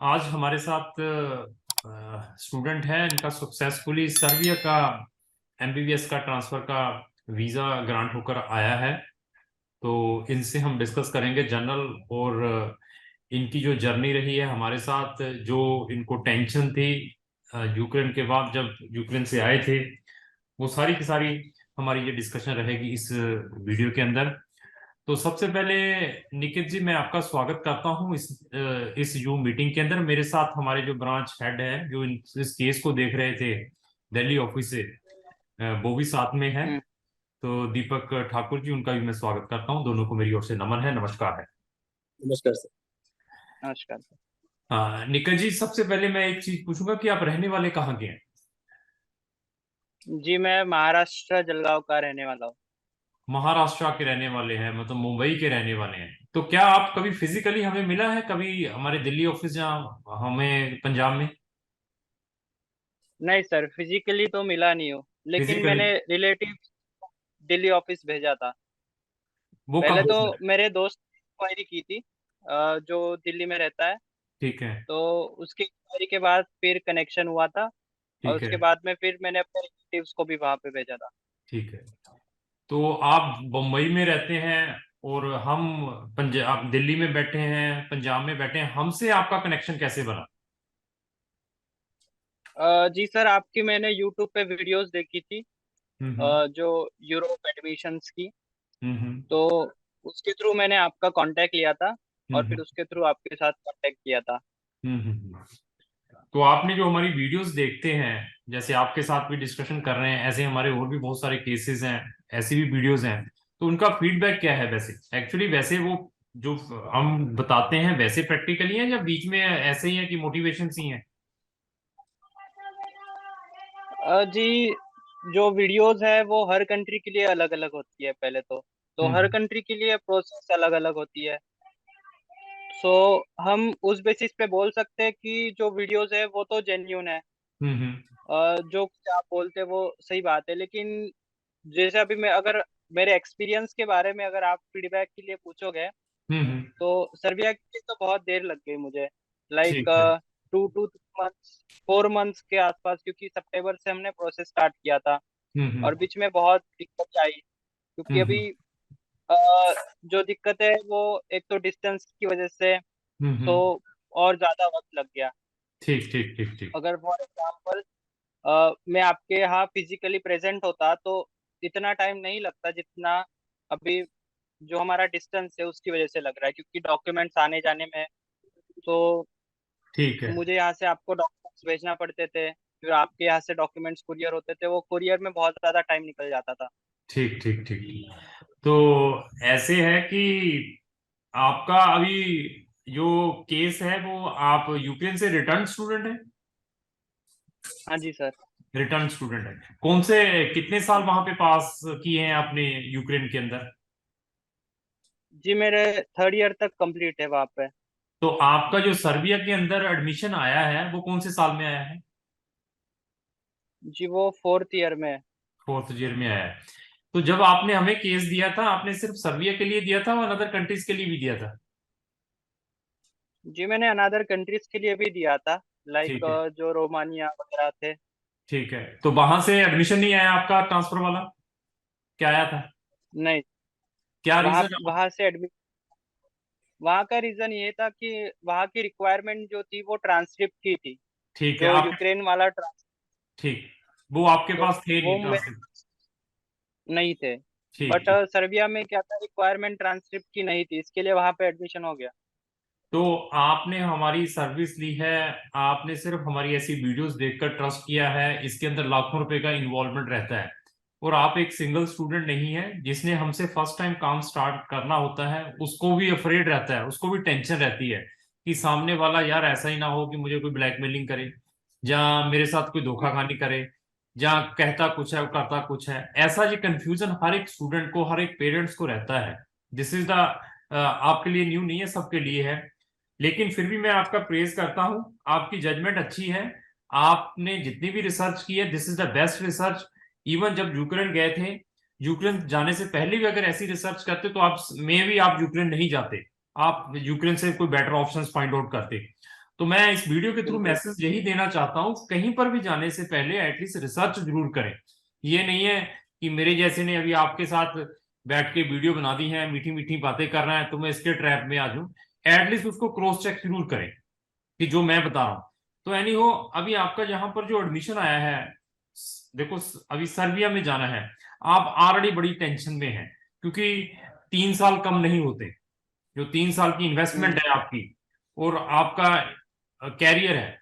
आज हमारे साथ स्टूडेंट है, इनका सक्सेसफुली सर्बिया का एमबीबीएस का ट्रांसफर का वीजा ग्रांट होकर आया है। तो इनसे हम डिस्कस करेंगे जनरल और इनकी जो जर्नी रही है हमारे साथ, जो इनको टेंशन थी यूक्रेन के बाद जब यूक्रेन से आए थे, वो सारी की सारी हमारी ये डिस्कशन रहेगी इस वीडियो के अंदर। तो सबसे पहले निकित जी, मैं आपका स्वागत करता हूं इस यूम मीटिंग के अंदर। मेरे साथ हमारे जो ब्रांच हेड है, जो इस केस को देख रहे थे दिल्ली ऑफिस से, वो भी साथ में है। हम्म। तो दीपक ठाकुर जी, उनका भी मैं स्वागत करता हूं। दोनों को मेरी ओर से नमन है, नमस्कार है। नमस्कार सर। नमस्कार। हाँ निकित जी, सबसे पहले मैं एक चीज पूछूंगा कि आप रहने वाले कहाँ के हैं? जी, मैं महाराष्ट्र जलगांव का रहने वाला हूँ। महाराष्ट्र के रहने वाले हैं, मतलब मुंबई के रहने वाले हैं। तो क्या आप कभी फिजिकली हमें मिला है, कभी हमारे दिल्ली ऑफिस जहाँ हमें पंजाब में? नहीं सर, फिजिकली तो मिला नहीं हूँ, लेकिन फिजिकली मैंने रिलेटिव दिल्ली ऑफिस भेजा था। वो कब पहले तो भेजा है? मेरे दोस्त ने इंक्वायरी की थी, जो दिल्ली में रहता है। ठीक है। तो उसकी इंक्वायरी के बाद फिर कनेक्शन हुआ था, और ठीक है। उसके बाद में फिर मैंने अपने रिलेटिव्स को भी वहां पे भेजा था। ठीक है। तो आप बम्बई में रहते हैं और हम पंजाब दिल्ली में बैठे हैं, पंजाब में बैठे हैं, हमसे आपका कनेक्शन कैसे बना? जी सर, आपकी मैंने यूट्यूब पे वीडियोस देखी थी, हम्म। जो यूरोप एडमिशन्स की। हम्म। तो उसके थ्रू मैंने आपका कांटेक्ट लिया था, और हम्म। फिर उसके थ्रू आपके साथ कांटेक्ट किया था। हम्म। तो आपने जो हमारी वीडियोस देखते हैं, जैसे आपके साथ भी डिस्कशन कर रहे हैं, ऐसे हमारे और भी बहुत सारे केसेस हैं, ऐसी भी वीडियोस हैं। तो उनका फीडबैक क्या है? वैसे एक्चुअली वैसे वो जो हम बताते हैं वैसे प्रैक्टिकली है, या बीच में ऐसे ही है कि मोटिवेशन ही है? जी, जो वीडियोस है वो हर कंट्री के लिए अलग अलग होती है। पहले तो हर हम्म। कंट्री के लिए प्रोसेस अलग अलग होती है। सो हम उस बेसिस पे बोल सकते हैं कि जो वीडियोस है वो तो जेन्यून है। हम्म। जो कुछ आप बोलते हैं वो सही बात है, लेकिन जैसे अभी मैं अगर मेरे एक्सपीरियंस के बारे में अगर आप फीडबैक के लिए पूछोगे, हम्म। तो सर्बिया के लिए तो बहुत देर लग गई मुझे। लाइक ठीक है। 2 to 3 months, 4 months के आसपास, क्योंकि सितंबर से हमने प्रोसेस स्टार्ट किया था। और हम्म। बीच में बहुत दिक्कत आई, क्योंकि हम्म। अभी अ, जो दिक्कत है वो एक तो डिस्टेंस की वजह से, तो हम्म। और ज्यादा वक्त लग गया। ठीक ठीक ठीक ठीक। अगर फॉर एग्जाम्पल मैं आपके यहाँ फिजिकली प्रेजेंट होता तो इतना टाइम नहीं लगता जितना अभी जो हमारा डिस्टेंस है उसकी वजह से लग रहा है, क्योंकि डॉक्यूमेंट्स आने जाने में। तो ठीक है। मुझे यहाँ से आपको डॉक्यूमेंट्स भेजना पड़ते थे, फिर आपके यहाँ से डॉक्यूमेंट्स कुरियर होते थे, वो कुरियर में बहुत ज्यादा टाइम निकल जाता था। ठीक ठीक ठीक ठीक। तो ऐसे है कि आपका अभी जो केस है, वो आप यूक्रेन से रिटर्न स्टूडेंट है? हाँ जी सर। रिटर्न स्टूडेंट है। कौन से कितने साल वहां पे पास किए हैं आपने यूक्रेन के अंदर? जी, मेरे 3rd ईयर तक कंप्लीट है वहाँ पे। तो आपका जो सर्बिया के अंदर एडमिशन आया है, वो कौन से साल में आया है? जी, वो 4th ईयर में है। फोर्थ ईयर में आया है। तो जब आपने हमें केस दिया था, आपने सिर्फ सर्बिया के लिए दिया था और अदर कंट्रीज के लिए भी दिया था? जी, मैंने अनदर कंट्रीज के लिए भी दिया था, लाइक ठीक है। जो रोमानिया वगैरह थे। ठीक है, तो वहां से एडमिशन नहीं आया आपका ट्रांसफर वाला? क्या आया था? नहीं, क्या वहाँ रीजन? वहाँ से एडमिट वहाँ का रीजन ये था कि वहाँ की रिक्वायरमेंट जो थी वो ट्रांसक्रिप्ट की थी, ठीक है जो आप। यूक्रेन वाला ठीक। वो आपके तो पास थे वो नहीं मेरे ट्रांसलेट? नहीं थे। ठीक बट ठीक। सर्बिया में क्या था, रिक्वायरमेंट ट्रांसक्रिप्ट की नहीं थी, इसके लिए वहाँ पे एडमिशन हो गया। तो आपने हमारी सर्विस ली है, आपने सिर्फ हमारी ऐसी वीडियोस देखकर ट्रस्ट किया है, इसके अंदर लाखों रुपए का इन्वॉल्वमेंट रहता है। और आप एक सिंगल स्टूडेंट नहीं है जिसने हमसे फर्स्ट टाइम काम स्टार्ट करना होता है, उसको भी अफ्रेड रहता है, उसको भी टेंशन रहती है कि सामने वाला यार ऐसा ही ना हो कि मुझे कोई ब्लैकमेलिंग करे, या मेरे साथ कोई धोखाधड़ी करे, या कहता कुछ है और करता कुछ है। ऐसा ये कंफ्यूजन हर एक स्टूडेंट को, हर एक पेरेंट्स को रहता है। दिस इज द आपके लिए न्यू नहीं है, सबके लिए है। लेकिन फिर भी मैं आपका प्रेज करता हूं, आपकी जजमेंट अच्छी है। आपने जितनी भी रिसर्च की है, this is the best research. Even जब यूक्रेन गए थे, यूक्रेन जाने से पहले भी अगर ऐसी रिसर्च करते तो आप में भी आप यूक्रेन नहीं जाते, आप यूक्रेन से कोई बेटर ऑप्शंस फाइंड आउट करते। तो मैं इस वीडियो के थ्रू बिल्कुल। मैसेज यही देना चाहता हूँ, कहीं पर भी जाने से पहले एटलीस्ट रिसर्च जरूर करें। ये नहीं है कि मेरे जैसे ने अभी आपके साथ बैठ के वीडियो बना दी है, मीठी मीठी बातें कर रहा है, तो मैं इसके ट्रैप में आ जाऊं। एटलीस्ट उसको क्रॉस चेक जरूर करें कि जो मैं बता रहा हूँ। तो एनी हो, अभी आपका यहाँ पर जो एडमिशन आया है, देखो अभी सर्बिया में जाना है, आप ऑलरेडी बड़ी टेंशन में हैं, क्योंकि 3 साल कम नहीं होते। जो 3 साल की इन्वेस्टमेंट हम्म। है आपकी, और आपका कैरियर है,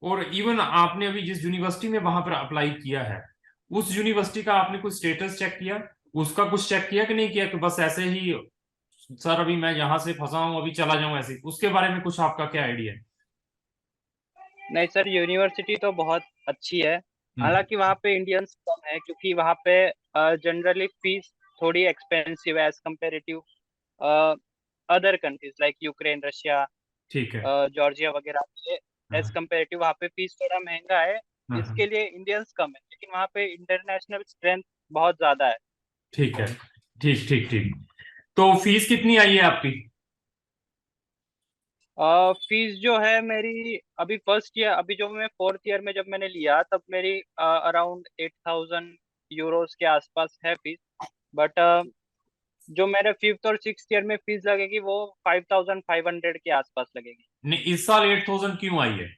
और इवन आपने अभी जिस यूनिवर्सिटी में वहां पर अप्लाई किया है, उस यूनिवर्सिटी का आपने कुछ स्टेटस चेक किया, उसका कुछ चेक किया कि नहीं किया, कि बस ऐसे ही सर अभी मैं यहाँ से फंसा हूं अभी चला जाऊं ऐसे, उसके बारे में कुछ आपका क्या आइडिया है? नहीं सर, यूनिवर्सिटी तो बहुत अच्छी है। हम्म। हालांकि वहाँ पे इंडियंस कम है, क्योंकि वहाँ पे जनरली फीस थोड़ी एक्सपेंसिव है as comparative other countries like Ukraine, Russia, ठीक है। जॉर्जिया वगैरह। एज हाँ कम्पेरेटिव वहाँ पे फीस थोड़ा महंगा है, हाँ हाँ, इसके लिए इंडियंस कम है, लेकिन वहाँ पे इंटरनेशनल स्ट्रेंथ बहुत ज्यादा है। ठीक है। ठीक ठीक ठीक। तो फीस कितनी आई है आपकी? फीस जो है मेरी अभी फर्स्ट ईयर, अभी जो मैं फोर्थ ईयर में जब मैंने लिया तब मेरी अराउंड 8,000 यूरोज के आसपास है फीस। बट जो मेरे फिफ्थ और सिक्स ईयर में फीस लगेगी वो 5,500 के आसपास लगेगी। नहीं, इस साल 8,000 क्यों आई है?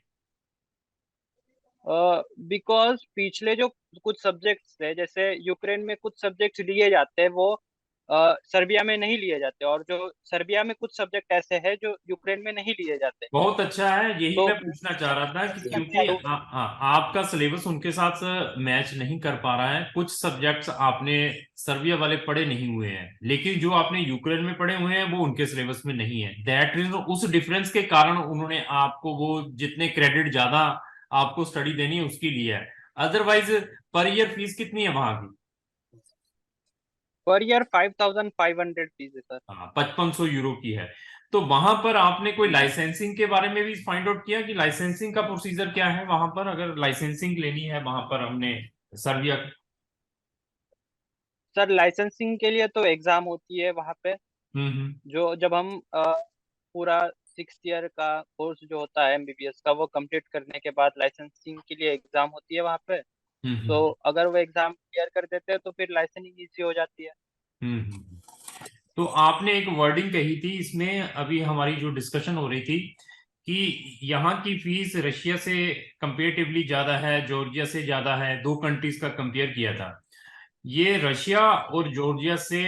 बिकॉज पिछले जो कुछ सब्जेक्ट्स थे, जैसे यूक्रेन में कुछ सब्जेक्ट्स लिए जाते हैं वो सर्बिया में नहीं लिए जाते, और जो सर्बिया में कुछ सब्जेक्ट ऐसे हैं जो यूक्रेन में नहीं लिए जाते। बहुत अच्छा है, यही तो मैं पूछना चाह रहा था कि क्योंकि तो आपका सिलेबस उनके साथ मैच नहीं कर पा रहा है, कुछ सब्जेक्ट्स आपने सर्बिया वाले पढ़े नहीं हुए हैं, लेकिन जो आपने यूक्रेन में पढ़े हुए हैं वो उनके सिलेबस में नहीं है। दैट रीजन, उस डिफरेंस के कारण उन्होंने आपको वो जितने क्रेडिट ज्यादा आपको स्टडी देनी है उसकी लिया है। अदरवाइज पर ईयर फीस कितनी है वहां की? पर ईयर 5,500 फीस है सर। हाँ, 5500 यूरो की है। तो वहां पर आपने कोई हम्म। लाइसेंसिंग के बारे में भी फाइंड आउट किया कि लाइसेंसिंग का प्रोसीजर क्या है वहां पर, अगर लाइसेंसिंग लेनी है वहां पर हमने सर्बिया? सर लाइसेंसिंग के लिए तो एग्जाम होती है वहाँ पे। हम्म। जो जब हम पूरा सिक्स ईयर का कोर्स जो होता है एमबीबीएस का, वो कंप्लीट करने के बाद लाइसेंसिंग के लिए एग्जाम होती है वहाँ पे। तो हम्म। अगर वो एग्जाम क्लियर कर देते हैं तो फिर लाइसेंसिंग इजी हो जाती है। हम्म। तो आपने एक वर्डिंग कही थी इसमें, अभी हमारी जो डिस्कशन हो रही थी, कि यहाँ की फीस रशिया से कंपेरेटिवली ज्यादा है, जॉर्जिया से ज्यादा है, दो कंट्रीज का कंपेयर किया था। ये रशिया और जॉर्जिया से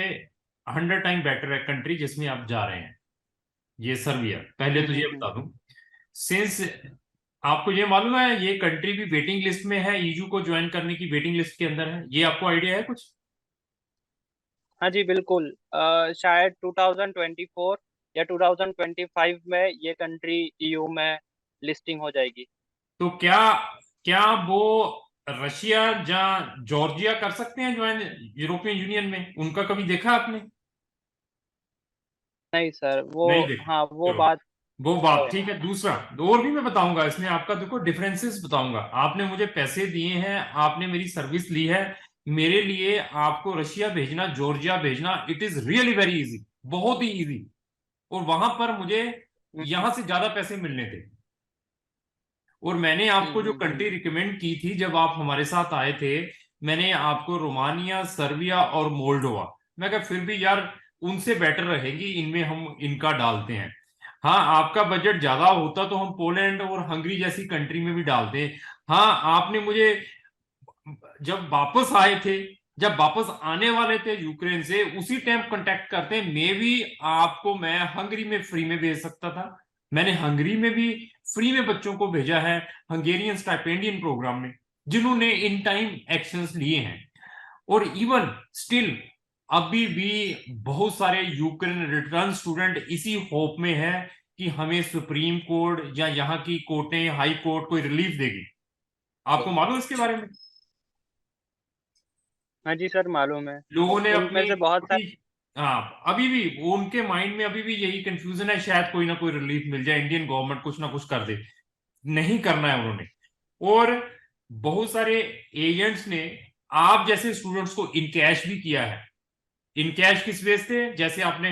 100 टाइम बेटर है कंट्री जिसमें आप जा रहे हैं, ये सर्बिया। पहले तो ये हम्म। बता दूं, सिंस आपको ये मालूम है ये कंट्री भी वेटिंग लिस्ट में है, ईयू को ज्वाइन करने की वेटिंग लिस्ट के अंदर है, ये आपको आइडिया है कुछ? हाँ जी बिल्कुल। शायद 2024 या 2025 में ये कंट्री ईयू में लिस्टिंग हो जाएगी। तो क्या क्या वो रशिया या जॉर्जिया कर सकते हैं ज्वाइन यूरोपियन यूनियन में? उनका कभी देखा आपने? नहीं सर, वो, नहीं देखा। हाँ वो चलो, बात वो बात है। ठीक है। दूसरा, और भी मैं बताऊंगा इसमें, आपका देखो डिफरेंसेस बताऊंगा। आपने मुझे पैसे दिए हैं, आपने मेरी सर्विस ली है, मेरे लिए आपको रशिया भेजना, जॉर्जिया भेजना, it is really very easy, बहुत ही इजी। और वहां पर मुझे हम्म। यहां से ज्यादा पैसे मिलने थे। और मैंने आपको जो हम्म। कंट्री रिकमेंड की थी जब आप हमारे साथ आए थे, मैंने आपको रोमानिया, सर्बिया और मोल्डोवा, मैं कहा फिर भी यार उनसे बेटर रहेगी, इनमें हम इनका डालते हैं। हाँ, आपका बजट ज्यादा होता तो हम पोलैंड और हंगरी जैसी कंट्री में भी डालते हैं। हाँ, आपने मुझे जब वापस आए थे, जब वापस आने वाले थे यूक्रेन से, उसी टाइम कांटेक्ट करते, मे भी आपको मैं हंगरी में फ्री में भेज सकता था। मैंने हंगरी में भी फ्री में बच्चों को भेजा है, हंगेरियन स्टाइपेंडियन प्रोग्राम में, जिन्होंने इन टाइम एक्शंस लिए हैं। और इवन स्टिल अभी भी बहुत सारे यूक्रेन रिटर्न स्टूडेंट इसी होप में है कि हमें सुप्रीम कोर्ट या यहाँ की कोर्टें, हाई कोर्ट कोई रिलीफ देगी। आपको मालूम है इसके बारे में? हाँ जी सर, मालूम है। लोगों ने उनमें अपनी से बहुत अभी, सारे। हाँ अभी भी वो उनके माइंड में अभी भी यही कंफ्यूजन है, शायद कोई ना कोई रिलीफ मिल जाए, इंडियन गवर्नमेंट कुछ ना कुछ कर दे। नहीं करना है उन्होंने। और बहुत सारे एजेंट्स ने आप जैसे स्टूडेंट्स को इन कैश भी किया है। इन कैश किस बेस पे? जैसे आपने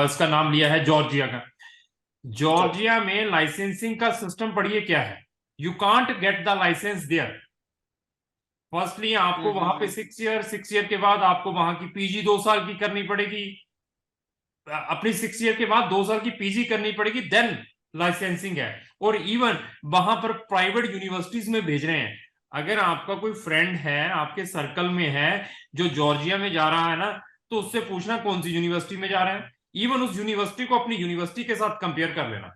इसका नाम लिया है जॉर्जिया का, जॉर्जिया में लाइसेंसिंग का सिस्टम पढ़िए क्या है। You can't get the licence there. Firstly आपको वहां पे हम्म। 6 ईयर के बाद आपको वहां की पीजी 2 साल की करनी पड़ेगी। अपनी 6 ईयर के बाद 2 साल की पीजी करनी पड़ेगी, देन लाइसेंसिंग है। और इवन वहां पर प्राइवेट यूनिवर्सिटीज में भेज रहे हैं। अगर आपका कोई फ्रेंड है आपके सर्कल में है जो जॉर्जिया में जा रहा है ना, तो उससे पूछना कौन सी यूनिवर्सिटी में जा रहा है। इवन उस यूनिवर्सिटी को अपनी यूनिवर्सिटी के साथ कंपेयर कर लेना,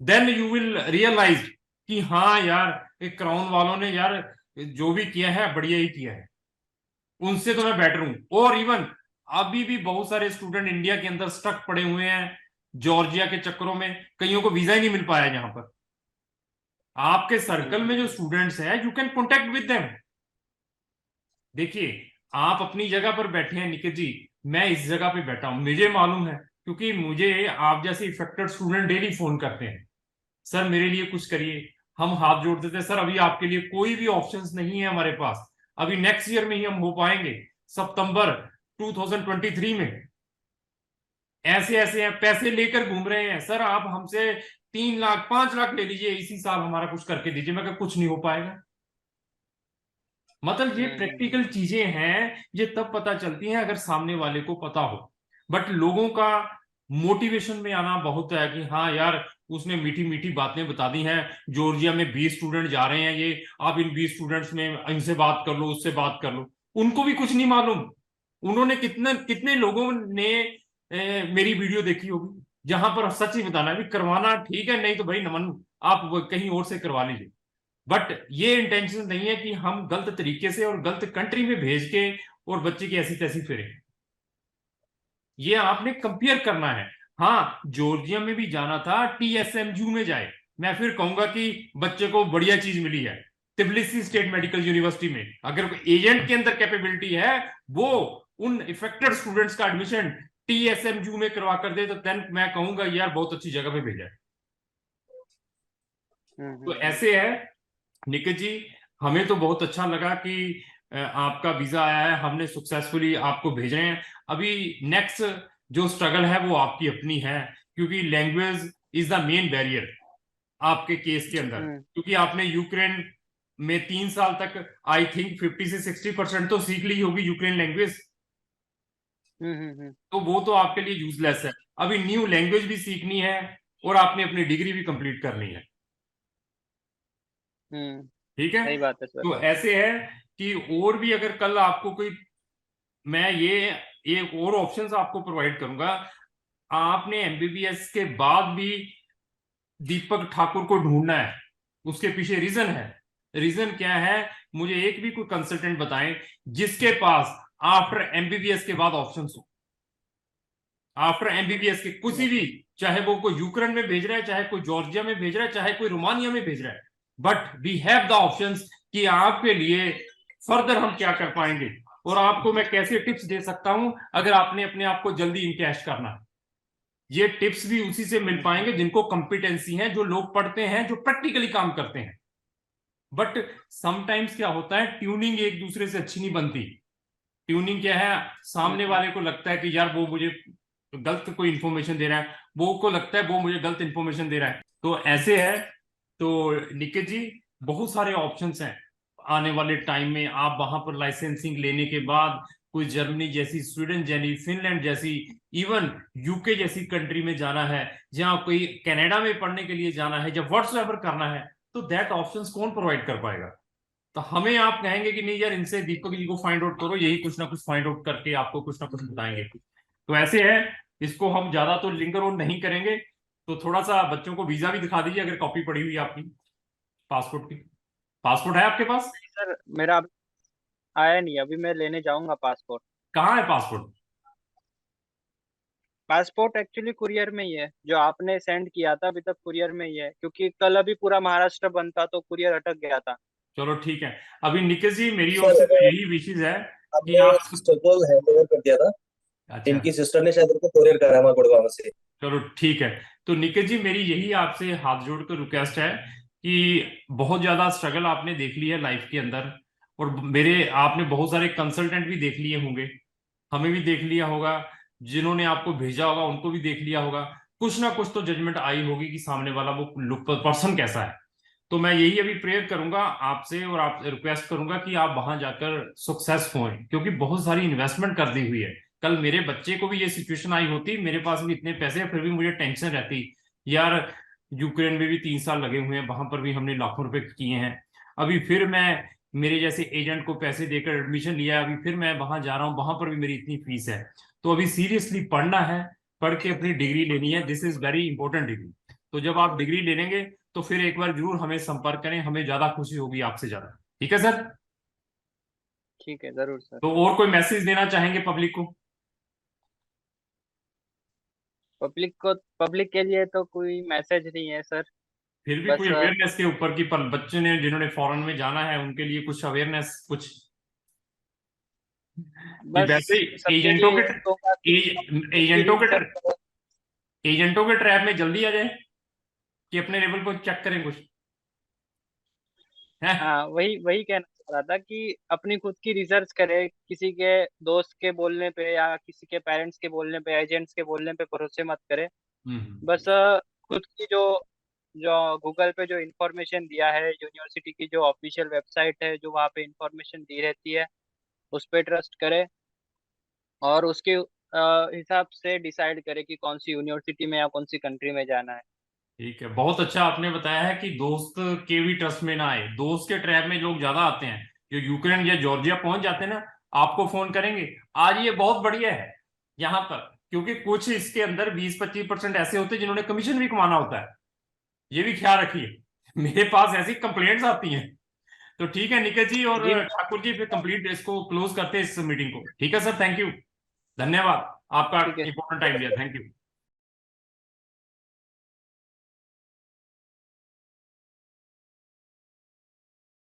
देन यू विल रियलाइज कि हाँ यार एक क्राउन वालों ने यार जो भी किया है बढ़िया ही किया है, उनसे तो मैं बेटर हूं। और इवन अभी भी बहुत सारे स्टूडेंट इंडिया के अंदर स्टक पड़े हुए हैं जॉर्जिया के चक्करों में, कईयों को वीजा ही नहीं मिल पाया यहाँ पर। आपके सर्कल में जो स्टूडेंट्स हैं you can contact with them. देखिए, आप अपनी जगह पर बैठे हैं निखिल जी, मैं इस जगह पे बैठा हूं, मुझे मालूम है क्योंकि मुझे आप जैसे इफेक्टेड स्टूडेंट डेली फोन करते हैं, सर मेरे लिए कुछ करिए। हम हाथ जोड़ देते हैं, सर अभी आपके लिए कोई भी ऑप्शंस नहीं है हमारे पास, अभी नेक्स्ट ईयर में ही हम हो पाएंगे, सितंबर 2023 में। ऐसे ऐसे हैं पैसे लेकर घूम रहे हैं, सर आप हमसे 3 लाख 5 लाख ले लीजिए इसी साल, हमारा कुछ करके दीजिए। मैं कहा कुछ नहीं हो पाएगा। मतलब ये प्रैक्टिकल चीजें हैं, ये तब पता चलती हैं अगर सामने वाले को पता हो। बट लोगों का मोटिवेशन में आना बहुत है कि हाँ यार उसने मीठी मीठी बातें बता दी हैं, जॉर्जिया में 20 स्टूडेंट जा रहे हैं, ये आप इन 20 स्टूडेंट्स में इनसे बात कर लो उससे बात कर लो। उनको भी कुछ नहीं मालूम, उन्होंने कितने कितने लोगों ने मेरी वीडियो देखी होगी जहां पर सच ही बताना है, करवाना ठीक है, नहीं तो भाई नमन आप कहीं और से करवा लीजिए। बट ये इंटेंशन नहीं है कि हम गलत तरीके से और गलत कंट्री में भेज के और बच्चे की ऐसी तैसी फिरे। ये आपने कंपेयर करना है। हाँ जॉर्जिया में भी जाना था, TSMU में जाए। मैं फिर कहूंगा कि बच्चे को बढ़िया चीज मिली है तिबिलिसी स्टेट मेडिकल यूनिवर्सिटी में। अगर एजेंट के अंदर कैपेबिलिटी है वो उन इफेक्टेड स्टूडेंट्स का एडमिशन TSMU में करवा कर दे, तो देन मैं कहूंगा यार बहुत अच्छी जगह पे भेजा है। तो ऐसे है निखिल जी, हमें तो बहुत अच्छा लगा कि आपका वीजा आया है, हमने सक्सेसफुली आपको भेज रहे हैं। अभी नेक्स्ट जो स्ट्रगल है वो आपकी अपनी है, क्योंकि language is the main barrier आपके केस के अंदर। क्योंकि आपने यूक्रेन में 3 साल तक आई थिंक 50 से 60% तो सीख ली होगी यूक्रेन लैंग्वेज। तो वो तो आपके लिए यूजलेस है। अभी न्यू लैंग्वेज भी सीखनी है और आपने अपनी डिग्री भी कंप्लीट करनी है। ठीक है, सही बात है सर। तो ऐसे है कि और भी अगर कल आपको कोई, मैं ये एक और ऑप्शंस आपको प्रोवाइड करूंगा। आपने MBBS के बाद भी दीपक ठाकुर को ढूंढना है, उसके पीछे रीजन है। रीजन क्या है, मुझे एक भी कोई कंसल्टेंट बताएं जिसके पास आफ्टर MBBS के बाद ऑप्शन हो। आफ्टर MBBS के किसी भी, चाहे वो कोई यूक्रेन में भेज रहा है, चाहे कोई जॉर्जिया में भेज रहा है, चाहे कोई रोमानिया में भेज रहा है, but we have the options कि आपके लिए फर्दर हम क्या कर पाएंगे और आपको मैं कैसे टिप्स दे सकता हूं अगर आपने अपने आप को जल्दी इनकैश करना है। ये टिप्स भी उसी से मिल पाएंगे जिनको कंपिटेंसी है, जो लोग पढ़ते हैं, जो प्रैक्टिकली काम करते हैं। बट समटाइम्स क्या होता है, ट्यूनिंग एक दूसरे से अच्छी नहीं बनती। ट्यूनिंग क्या है, सामने वाले को लगता है कि यार वो मुझे गलत कोई इंफॉर्मेशन दे रहा है, वो को लगता है वो मुझे गलत इंफॉर्मेशन दे रहा है, तो ऐसे है। तो निखिल जी बहुत सारे ऑप्शंस हैं आने वाले टाइम में। आप वहां पर लाइसेंसिंग लेने के बाद कोई जर्मनी जैसी, स्वीडन जैसी, फिनलैंड जैसी, इवन यूके जैसी कंट्री में जाना है, जहां कोई कनाडा में पढ़ने के लिए जाना है, जब व्हाट्सएवर करना है, तो दैट ऑप्शंस कौन प्रोवाइड कर पाएगा। तो हमें आप कहेंगे कि नहीं यार इनसे दीपक जी को फाइंड आउट करो, यही कुछ ना कुछ फाइंड आउट करके आपको कुछ ना कुछ बताएंगे। तो ऐसे है, इसको हम ज्यादा तो लिंगर ऑन नहीं करेंगे। तो थोड़ा सा बच्चों को वीजा भी दिखा दीजिए अगर कॉपी पड़ी हुई है आपकी पासपोर्ट की। पासपोर्ट है आपके पास? सर मेरा अभी आया नहीं, अभी मैं लेने जाऊंगा पासपोर्ट। कहाँ है पासपोर्ट? पासपोर्ट एक्चुअली कुरियर में ही है, जो आपने सेंड किया था अभी तक कुरियर में ही है, क्योंकि कल अभी पूरा महाराष्ट्र बंद था तो कुरियर अटक गया था। चलो ठीक है। अभी निखिल जी मेरी ओर सर से तो यही विशेष है कि हमने आप, सिस्टर को हैंड ओवर कर दिया था। अच्छा इनकी सिस्टर ने शायद उनको कोरियर करा है गुड़गांव से। चलो ठीक है। तो निखिल जी मेरी यही आपसे हाथ जोड़कर रिक्वेस्ट है कि बहुत ज्यादा स्ट्रगल आपने देख ली है लाइफ के अंदर, और मेरे आपने बहुत सारे कंसल्टेंट भी देख लिए होंगे, हमें भी देख लिया होगा, जिन्होंने आपको भेजा होगा उनको भी देख लिया होगा। कुछ ना कुछ तो जजमेंट आई होगी कि सामने वाला वो पर्सन कैसा है। तो मैं यही अभी प्रेयर करूंगा आपसे और आप रिक्वेस्ट करूंगा कि आप वहां जाकर सक्सेस हों, क्योंकि बहुत सारी इन्वेस्टमेंट कर दी हुई है। कल मेरे बच्चे को भी ये सिचुएशन आई होती, मेरे पास भी इतने पैसे हैं, फिर भी मुझे टेंशन रहती यार। यूक्रेन में भी 3 साल लगे हुए हैं, वहां पर भी हमने लाखों रुपए किए हैं। अभी फिर मैं मेरे जैसे एजेंट को पैसे देकर एडमिशन लिया, अभी फिर मैं वहां जा रहा हूँ, वहां पर भी मेरी इतनी फीस है। तो अभी सीरियसली पढ़ना है, पढ़ के अपनी डिग्री लेनी है। This is very important degree. तो जब आप डिग्री ले लेंगे तो फिर एक बार जरूर हमें संपर्क करें, हमें ज्यादा खुशी होगी आपसे ज्यादा। ठीक है सर? ठीक है, जरूर सर। तो और कोई मैसेज देना चाहेंगे पब्लिक को? पब्लिक के लिए तो कोई मैसेज नहीं है सर। फिर भी बस कोई अवेयरनेस के ऊपर की, पर बच्चे ने जिन्होंने फॉरेन में जाना है उनके लिए कुछ अवेयरनेस, कुछ कि बस वैसे सबके एजेंटों लिए के यही कहूंगा कि खुद की एजेंटों के रिसर्च करें। एजेंटों के ट्रैप में जल्दी आ जाए कि अपने लेवल को चेक करें कुछ है। हाँ, वही वही कहना चाह रहा था कि अपनी खुद की रिसर्च करे, किसी के दोस्त के बोलने पे या किसी के पेरेंट्स के बोलने पे, एजेंट्स के बोलने पे भरोसे मत करे। हम्म। बस खुद की जो जो गूगल पे जो इंफॉर्मेशन दिया है, यूनिवर्सिटी की जो ऑफिशियल वेबसाइट है, जो वहाँ पे इंफॉर्मेशन दी रहती है, उस पे ट्रस्ट करे और उसके हिसाब से डिसाइड करे कि कौन सी यूनिवर्सिटी में या कौन सी कंट्री में जाना है। ठीक है, बहुत अच्छा आपने बताया है कि दोस्त के भी ट्रस्ट में ना आए। दोस्त के ट्रैप में लोग ज्यादा आते हैं, जो यूक्रेन या जॉर्जिया पहुंच जाते हैं ना, आपको फोन करेंगे आज ये बहुत बढ़िया है यहाँ पर, क्योंकि कुछ इसके अंदर 20-25% ऐसे होते हैं जिन्होंने कमीशन भी कमाना होता है। ये भी ख्याल रखिए, मेरे पास ऐसी कंप्लेंट्स आती हैं। तो ठीक है निकल जी और जी। ठाकुर जी, फिर कंप्लीट इसको क्लोज करते हैं इस मीटिंग को। ठीक है सर, थैंक यू, धन्यवाद, आपका ठीक है। इंपॉर्टेंट टाइम दिया, थैंक यू।